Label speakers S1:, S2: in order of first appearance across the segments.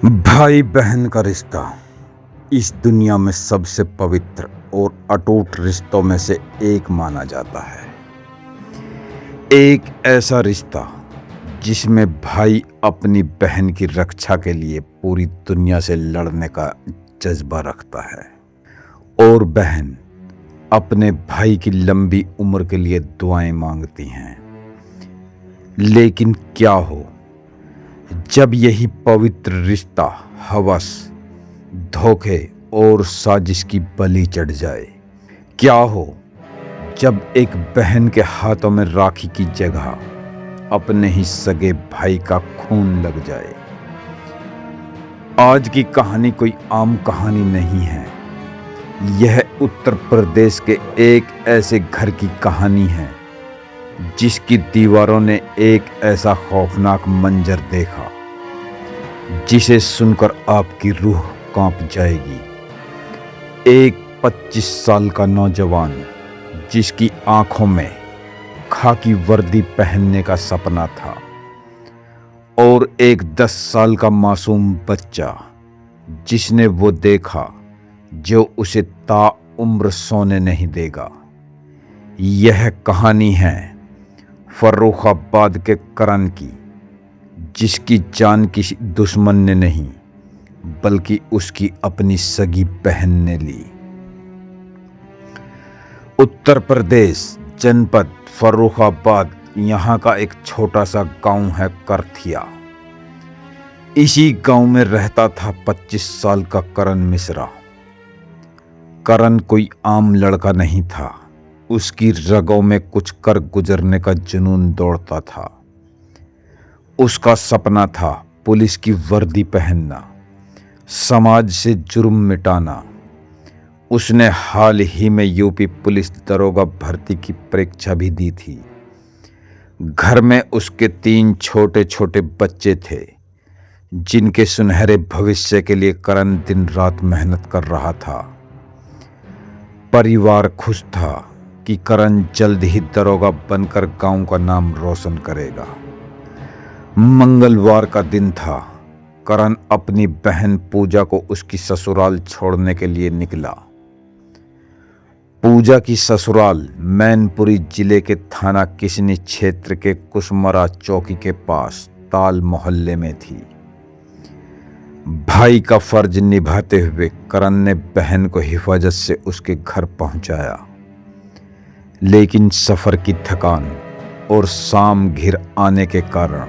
S1: भाई बहन का रिश्ता इस दुनिया में सबसे पवित्र और अटूट रिश्तों में से एक माना जाता है। एक ऐसा रिश्ता जिसमें भाई अपनी बहन की रक्षा के लिए पूरी दुनिया से लड़ने का जज्बा रखता है और बहन अपने भाई की लंबी उम्र के लिए दुआएं मांगती हैं। लेकिन क्या हो जब यही पवित्र रिश्ता हवस, धोखे और साजिश की बलि चढ़ जाए? क्या हो जब एक बहन के हाथों में राखी की जगह अपने ही सगे भाई का खून लग जाए? आज की कहानी कोई आम कहानी नहीं है। यह उत्तर प्रदेश के एक ऐसे घर की कहानी है जिसकी दीवारों ने एक ऐसा खौफनाक मंजर देखा जिसे सुनकर आपकी रूह कांप जाएगी। एक 25 साल का नौजवान जिसकी आंखों में खाकी वर्दी पहनने का सपना था और एक 10 साल का मासूम बच्चा जिसने वो देखा जो उसे ताउम्र सोने नहीं देगा। यह कहानी है फर्रुखाबाद के करण की, जिसकी जान किसी दुश्मन ने नहीं बल्कि उसकी अपनी सगी बहन ने ली। उत्तर प्रदेश जनपद फर्रुखाबाद, यहाँ का एक छोटा सा गांव है करथिया। इसी गांव में रहता था 25 साल का करण मिश्रा। करण कोई आम लड़का नहीं था। उसकी रगों में कुछ कर गुजरने का जुनून दौड़ता था। उसका सपना था पुलिस की वर्दी पहनना, समाज से जुर्म मिटाना। उसने हाल ही में यूपी पुलिस दरोगा भर्ती की परीक्षा भी दी थी। घर में उसके 3 छोटे छोटे बच्चे थे जिनके सुनहरे भविष्य के लिए करण दिन रात मेहनत कर रहा था। परिवार खुश था कि करण जल्द ही दरोगा बनकर गांव का नाम रोशन करेगा। मंगलवार का दिन था। करण अपनी बहन पूजा को उसकी ससुराल छोड़ने के लिए निकला। पूजा की ससुराल मैनपुरी जिले के थाना किसनी क्षेत्र के कुशमरा चौकी के पास ताल मोहल्ले में थी। भाई का फर्ज निभाते हुए करण ने बहन को हिफाजत से उसके घर पहुंचाया। लेकिन सफर की थकान और शाम घिर आने के कारण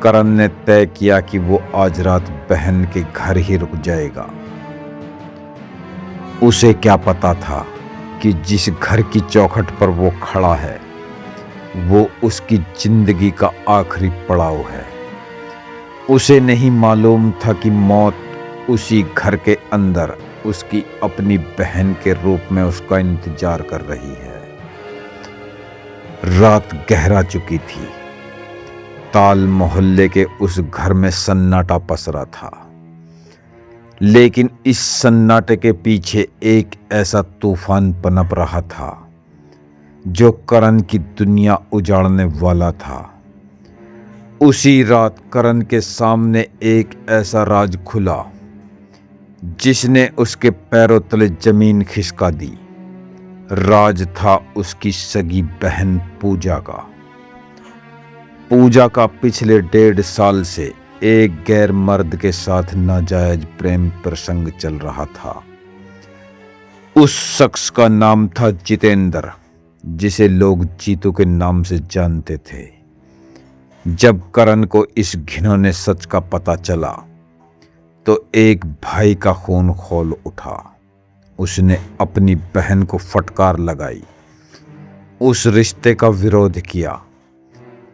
S1: करण ने तय किया कि वो आज रात बहन के घर ही रुक जाएगा। उसे क्या पता था कि जिस घर की चौखट पर वो खड़ा है वो उसकी जिंदगी का आखिरी पड़ाव है। उसे नहीं मालूम था कि मौत उसी घर के अंदर उसकी अपनी बहन के रूप में उसका इंतजार कर रही है। रात गहरा चुकी थी। ताल मोहल्ले के उस घर में सन्नाटा पसरा था। लेकिन इस सन्नाटे के पीछे एक ऐसा तूफान पनप रहा था जो करण की दुनिया उजाड़ने वाला था। उसी रात करण के सामने एक ऐसा राज खुला जिसने उसके पैरों तले जमीन खिसका दी। राज था उसकी सगी बहन पूजा का। पूजा का पिछले 1.5 साल से एक गैर मर्द के साथ नाजायज प्रेम प्रसंग चल रहा था। उस शख्स का नाम था जितेंद्र, जिसे लोग जीतू के नाम से जानते थे। जब करण को इस घिनौने सच का पता चला तो एक भाई का खून खौल उठा। उसने अपनी बहन को फटकार लगाई, उस रिश्ते का विरोध किया।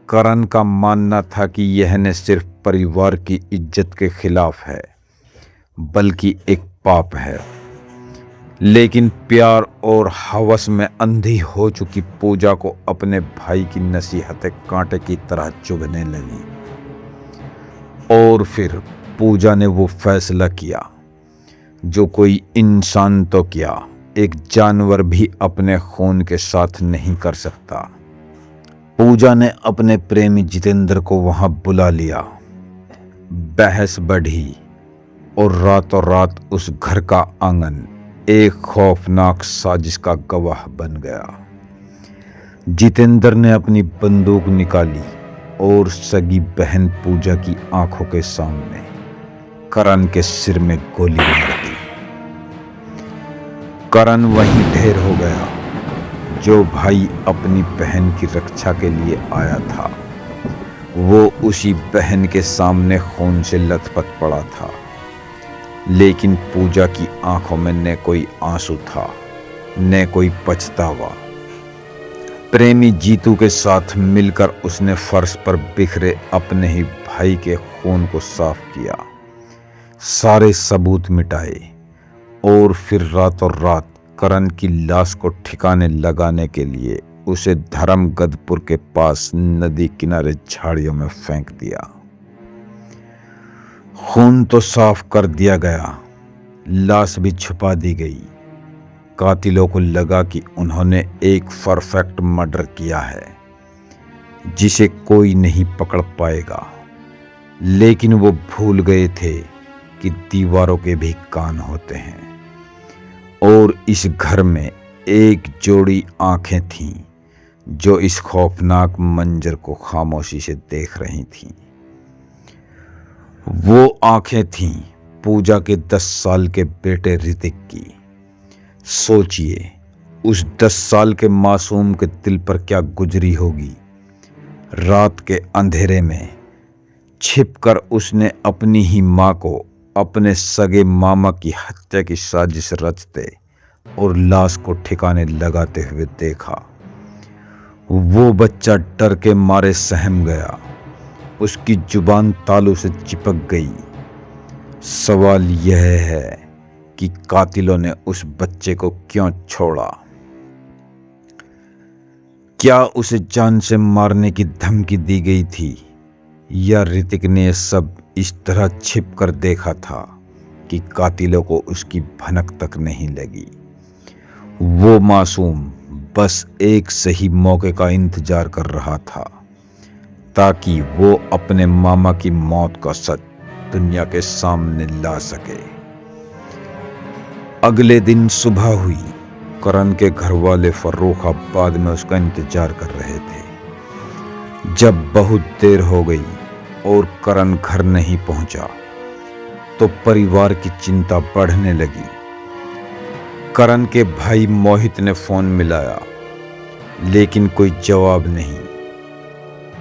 S1: करण का मानना था कि यह न सिर्फ परिवार की इज्जत के खिलाफ है बल्कि एक पाप है। लेकिन प्यार और हवस में अंधी हो चुकी पूजा को अपने भाई की नसीहतें कांटे की तरह चुभने लगी। और फिर पूजा ने वो फैसला किया जो कोई इंसान तो क्या, एक जानवर भी अपने खून के साथ नहीं कर सकता। पूजा ने अपने प्रेमी जितेंद्र को वहां बुला लिया बहस बढ़ी और रातों रात उस घर का आंगन एक खौफनाक साजिश का गवाह बन गया। जितेंद्र ने अपनी बंदूक निकाली और सगी बहन पूजा की आंखों के सामने करण के सिर में गोली मार दी। करण वहीं ढेर हो गया। जो भाई अपनी बहन की रक्षा के लिए आया था, वो उसी बहन के सामने खून से लथपथ पड़ा था। लेकिन पूजा की आंखों में न कोई आंसू था, न कोई पछतावा। प्रेमी जीतू के साथ मिलकर उसने फर्श पर बिखरे अपने ही भाई के खून को साफ किया, सारे सबूत मिटाए और फिर रातों रात करण की लाश को ठिकाने लगाने के लिए उसे धर्मगदपुर के पास नदी किनारे झाड़ियों में फेंक दिया। खून तो साफ कर दिया गया, लाश भी छुपा दी गई। कातिलों को लगा कि उन्होंने एक परफेक्ट मर्डर किया है जिसे कोई नहीं पकड़ पाएगा, लेकिन वो भूल गए थे कि दीवारों के भी कान होते हैं और इस घर में एक जोड़ी आंखें थीं जो इस खौफनाक मंजर को खामोशी से देख रही थीं। वो आंखें थीं पूजा के 10 साल के बेटे ऋतिक की। सोचिए, उस 10 साल के मासूम के दिल पर क्या गुजरी होगी। रात के अंधेरे में छिपकर उसने अपनी ही मां को अपने सगे मामा की हत्या की साजिश रचते और लाश को ठिकाने लगाते हुए देखा। वो बच्चा डर के मारे सहम गया, उसकी जुबान तालू से चिपक गई। सवाल यह है कि कातिलों ने उस बच्चे को क्यों छोड़ा? क्या उसे जान से मारने की धमकी दी गई थी, या ऋतिक ने सब इस तरह छिप कर देखा था कि कातिलों को उसकी भनक तक नहीं लगी? वो मासूम बस एक सही मौके का इंतजार कर रहा था ताकि वो अपने मामा की मौत का सच दुनिया के सामने ला सके। अगले दिन सुबह हुई। करण के घर वाले फर्रुखाबाद में उसका इंतजार कर रहे थे। जब बहुत देर हो गई और करण घर नहीं पहुंचा तो परिवार की चिंता बढ़ने लगी। करण के भाई मोहित ने फोन मिलाया, लेकिन कोई जवाब नहीं।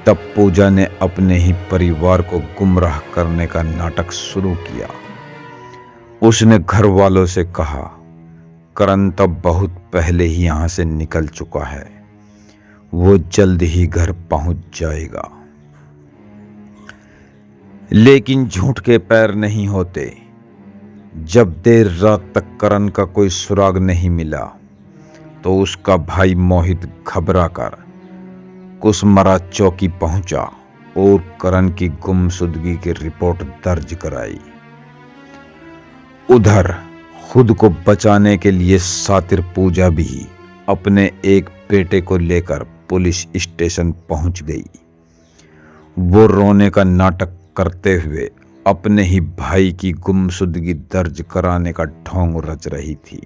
S1: तब पूजा ने अपने ही परिवार को गुमराह करने का नाटक शुरू किया। उसने घर वालों से कहा, करण तब बहुत पहले ही यहां से निकल चुका है, वो जल्द ही घर पहुंच जाएगा। लेकिन झूठ के पैर नहीं होते। जब देर रात तक करण का कोई सुराग नहीं मिला तो उसका भाई मोहित घबरा कर कुसमरा चौकी पहुंचा और करण की गुमशुदगी की रिपोर्ट दर्ज कराई। उधर खुद को बचाने के लिए सातिर पूजा भी अपने एक बेटे को लेकर पुलिस स्टेशन पहुंच गई। वो रोने का नाटक करते हुए अपने ही भाई की गुमशुदगी दर्ज कराने का ढोंग रच रही थी।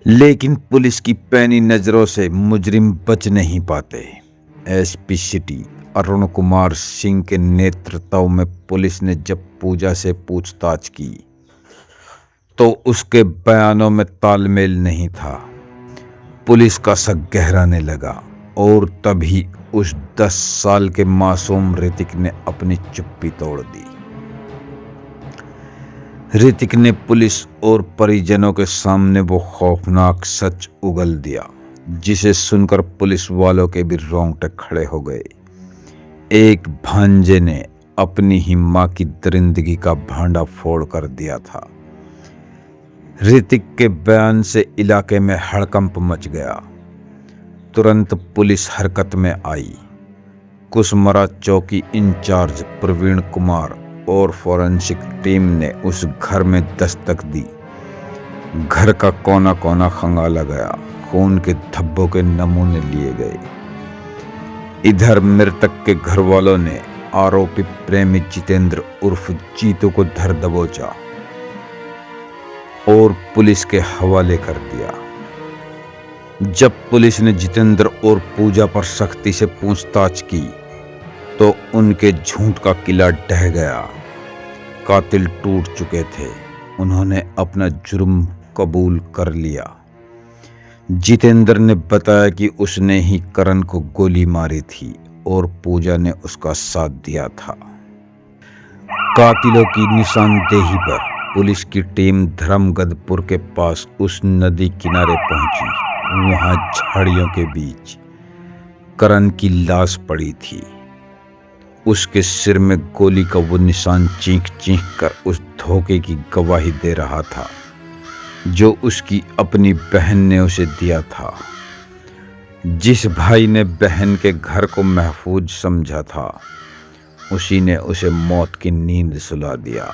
S1: लेकिन पुलिस की पैनी नजरों से मुजरिम बच नहीं पाते। एसपी सिटी अरुण कुमार सिंह के नेतृत्व में पुलिस ने जब पूजा से पूछताछ की तो उसके बयानों में तालमेल नहीं था। पुलिस का शक गहराने लगा और तभी उस 10 साल के मासूम ऋतिक ने अपनी चुप्पी तोड़ दी। ऋतिक ने पुलिस और परिजनों के सामने वो खौफनाक सच उगल दिया, जिसे सुनकर पुलिस वालों के भी रोंगटे खड़े हो गए। एक भांजे ने अपनी ही मां की दरिंदगी का भांडा फोड़ कर दिया था। ऋतिक के बयान से इलाके में हड़कंप मच गया। तुरंत पुलिस हरकत में आई। कुसमरा चौकी इंचार्ज प्रवीण कुमार और फोरेंसिक टीम ने उस घर में दस्तक दी। घर का कोना कोना खंगाला गया, खून के धब्बों के नमूने लिए गए। इधर मृतक के घर वालों ने आरोपी प्रेमी जितेंद्र उर्फ जीतू को धर दबोचा और पुलिस के हवाले कर दिया। जब पुलिस ने जितेंद्र और पूजा पर सख्ती से पूछताछ की तो उनके झूठ का किला ढह गया। कातिल टूट चुके थे, उन्होंने अपना जुर्म कबूल कर लिया। जितेंद्र ने बताया कि उसने ही करण को गोली मारी थी और पूजा ने उसका साथ दिया था। कातिलों की निशानदेही पर पुलिस की टीम धर्मगदपुर के पास उस नदी किनारे पहुंची। वहां झाड़ियों के बीच करण की लाश पड़ी थी। उसके सिर में गोली का वो निशान चीख चीख कर उस धोखे की गवाही दे रहा था जो उसकी अपनी बहन ने उसे दिया था। जिस भाई ने बहन के घर को महफूज समझा था, उसी ने उसे मौत की नींद सुला दिया।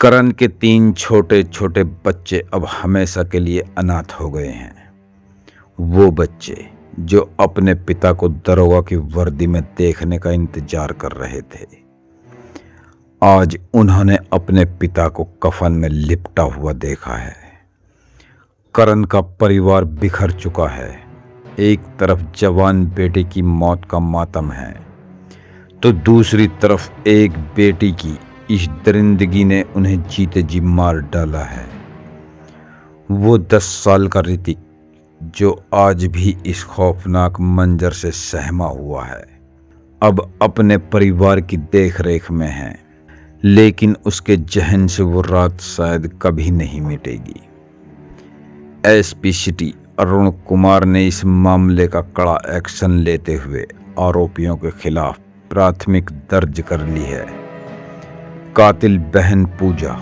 S1: करण के 3 छोटे छोटे बच्चे अब हमेशा के लिए अनाथ हो गए हैं। वो बच्चे जो अपने पिता को दरोगा की वर्दी में देखने का इंतजार कर रहे थे, आज उन्होंने अपने पिता को कफन में लिपटा हुआ देखा है। करण का परिवार बिखर चुका है। एक तरफ जवान बेटे की मौत का मातम है तो दूसरी तरफ एक बेटी की इस दरिंदगी ने उन्हें जीते जी मार डाला है। वो 10 साल का ऋतिक जो आज भी इस खौफनाक मंजर से सहमा हुआ है, अब अपने परिवार की देखरेख में है, लेकिन उसके जहन से वो रात शायद कभी नहीं मिटेगी। एसपी सिटी अरुण कुमार ने इस मामले का कड़ा एक्शन लेते हुए आरोपियों के खिलाफ प्राथमिक दर्ज कर ली है। कातिल बहन पूजा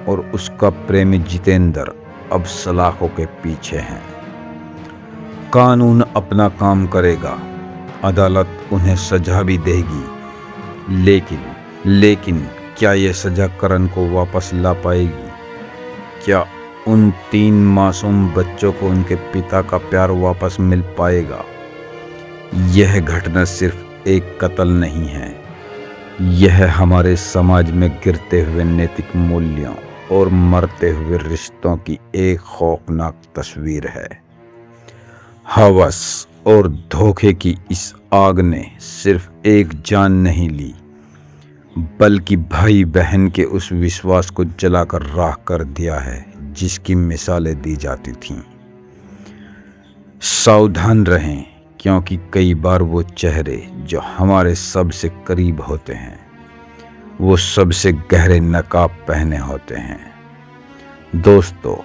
S1: और उसका प्रेमी जितेंद्र अब सलाखों के पीछे हैं। कानून अपना काम करेगा, अदालत उन्हें सजा भी देगी, लेकिन क्या ये सजा करण को वापस ला पाएगी? क्या उन 3 मासूम बच्चों को उनके पिता का प्यार वापस मिल पाएगा? यह घटना सिर्फ एक कत्ल नहीं है, यह हमारे समाज में गिरते हुए नैतिक मूल्यों और मरते हुए रिश्तों की एक खौफनाक तस्वीर है। हवस और धोखे की इस आग ने सिर्फ एक जान नहीं ली, बल्कि भाई बहन के उस विश्वास को जलाकर राख कर दिया है जिसकी मिसालें दी जाती थीं। सावधान रहें, क्योंकि कई बार वो चेहरे जो हमारे सबसे करीब होते हैं, वो सबसे गहरे नकाब पहने होते हैं। दोस्तों,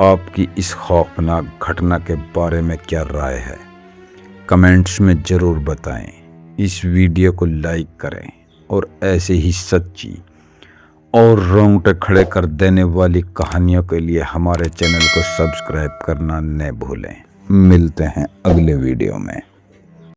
S1: आपकी इस खौफनाक घटना के बारे में क्या राय है? कमेंट्स में ज़रूर बताएं। इस वीडियो को लाइक करें और ऐसे ही सच्ची और रोंगटे खड़े कर देने वाली कहानियों के लिए हमारे चैनल को सब्सक्राइब करना न भूलें। मिलते हैं अगले वीडियो में।